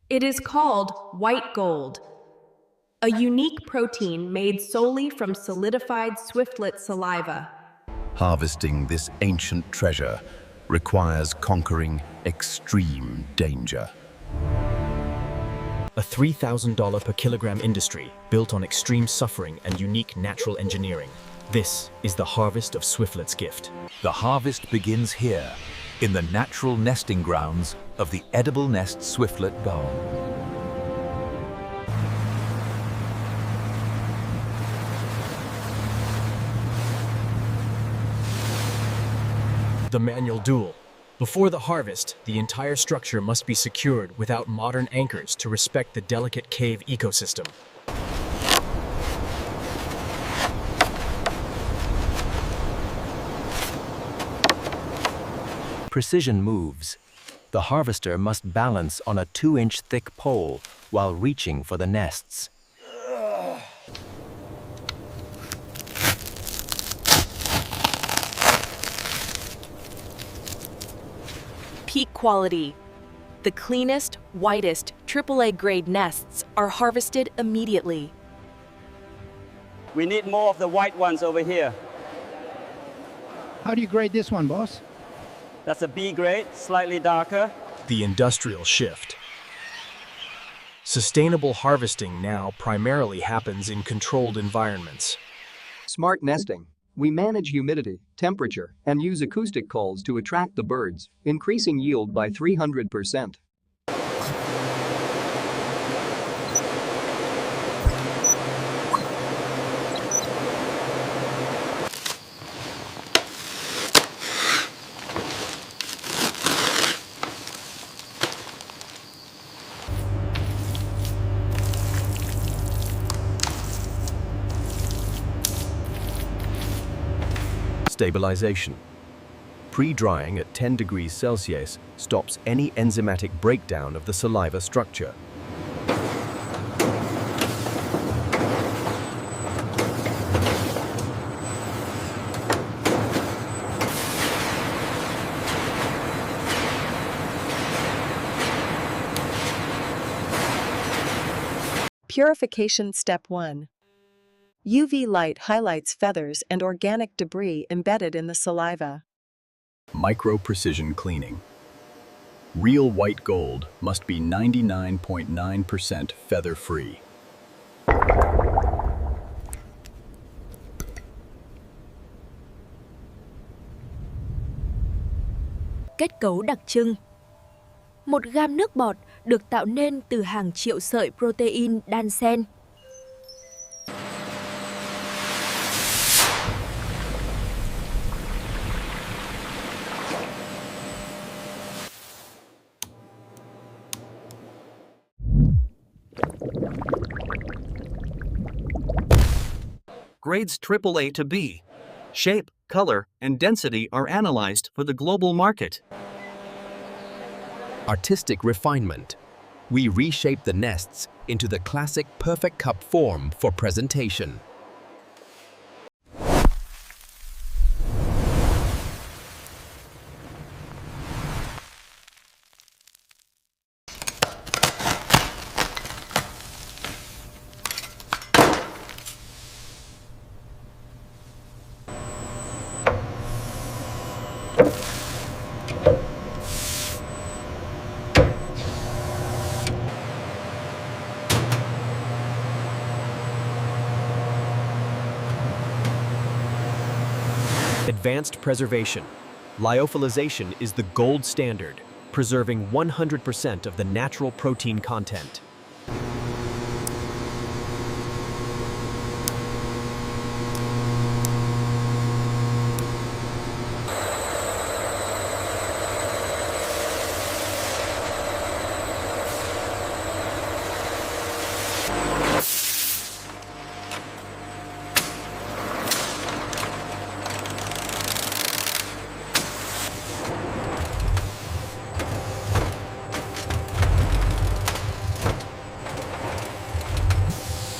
It is called white gold, a unique protein made solely from solidified swiftlet saliva. Harvesting this ancient treasure requires conquering extreme danger. A $3,000 per kilogram industry built on extreme suffering and unique natural engineering. This is the harvest of Swiftlet's gift. The harvest begins here, in the natural nesting grounds of the Edible-nest Swiftlet gull. The manual duel. Before the harvest, the entire structure must be secured without modern anchors to respect the delicate cave ecosystem. Precision moves. The harvester must balance on a 2-inch thick pole while reaching for the nests. Peak quality. The cleanest, whitest, AAA grade nests are harvested immediately. We need more of the white ones over here. How do you grade this one, boss? That's a B grade, slightly darker. The industrial shift. Sustainable harvesting now primarily happens in controlled environments. Smart nesting. We manage humidity, temperature, and use acoustic calls to attract the birds, increasing yield by 300%. Stabilization. Pre-drying at 10 degrees Celsius stops any enzymatic breakdown of the saliva structure. Purification Step 1. UV light highlights feathers and organic debris embedded in the saliva. Micro-precision cleaning. Real white gold must be 99.9% feather-free. Kết cấu đặc trưng. Một gam nước bọt được tạo nên từ hàng triệu sợi protein đan xen. Grades AAA to B. Shape, color, and density are analyzed for the global market. Artistic refinement. We reshape the nests into the classic perfect cup form for presentation. Advanced preservation. Lyophilization is the gold standard, preserving 100% of the natural protein content.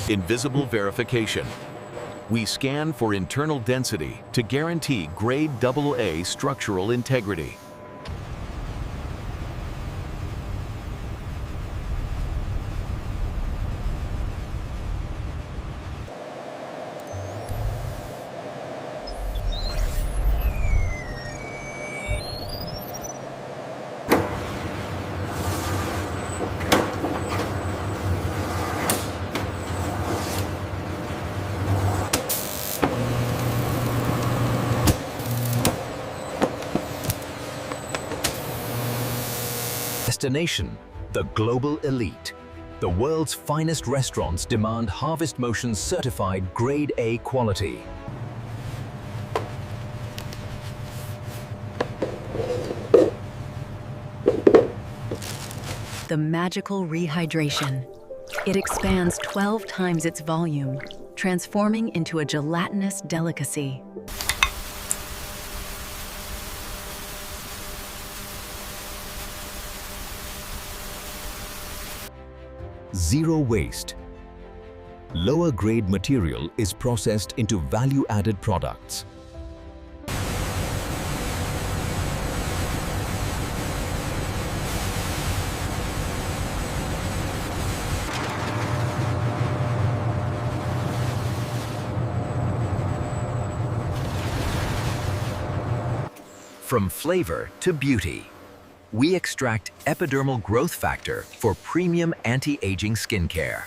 Invisible verification. We scan for internal density to guarantee grade AA structural integrity. destination, the global elite. The world's finest restaurants demand Harvest Motion's certified Grade A quality. The magical rehydration. It expands 12 times its volume, transforming into a gelatinous delicacy. Zero waste. Lower grade material is processed into value-added products. From flavor to beauty, we extract epidermal growth factor for premium anti-aging skincare.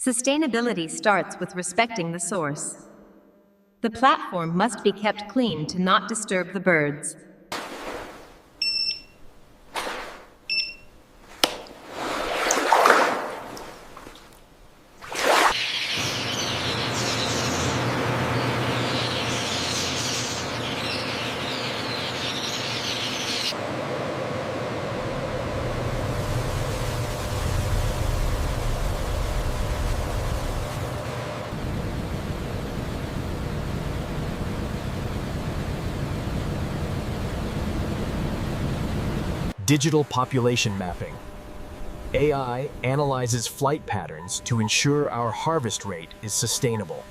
Sustainability starts with respecting the source. The platform must be kept clean to not disturb the birds. Digital population mapping. AI analyzes flight patterns to ensure our harvest rate is sustainable.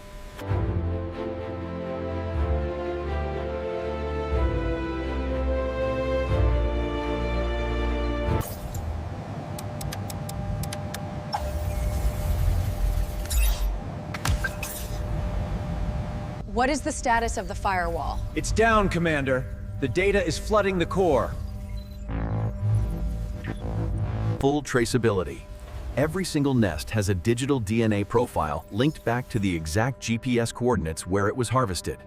What is the status of the firewall? It's down, Commander. The data is flooding the core. Full traceability. Every single nest has a digital DNA profile linked back to the exact GPS coordinates where it was harvested.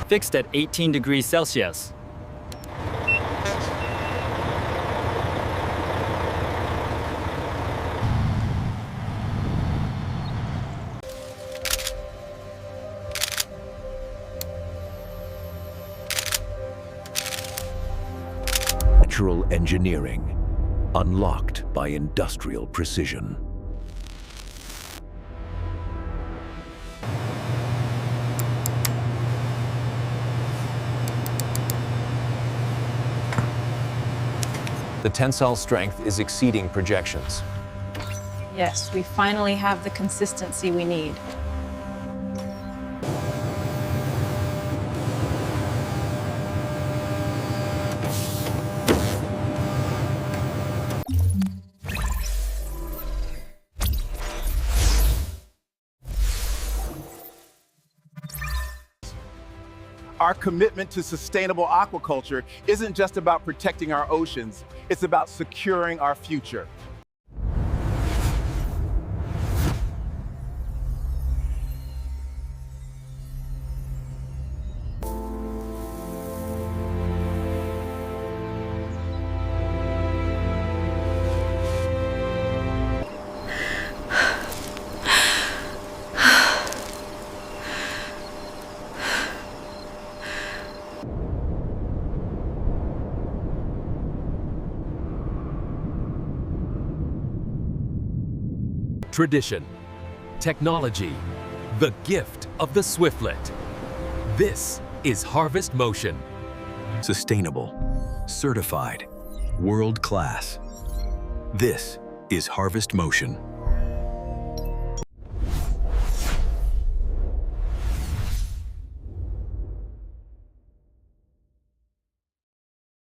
Fixed at 18 degrees Celsius. Natural engineering, unlocked by industrial precision. The tensile strength is exceeding projections. Yes, we finally have the consistency we need. Our commitment to sustainable aquaculture isn't just about protecting our oceans, it's about securing our future. Tradition, technology, the gift of the Swiftlet. This is Harvest Motion. Sustainable, certified, world class. This is Harvest Motion.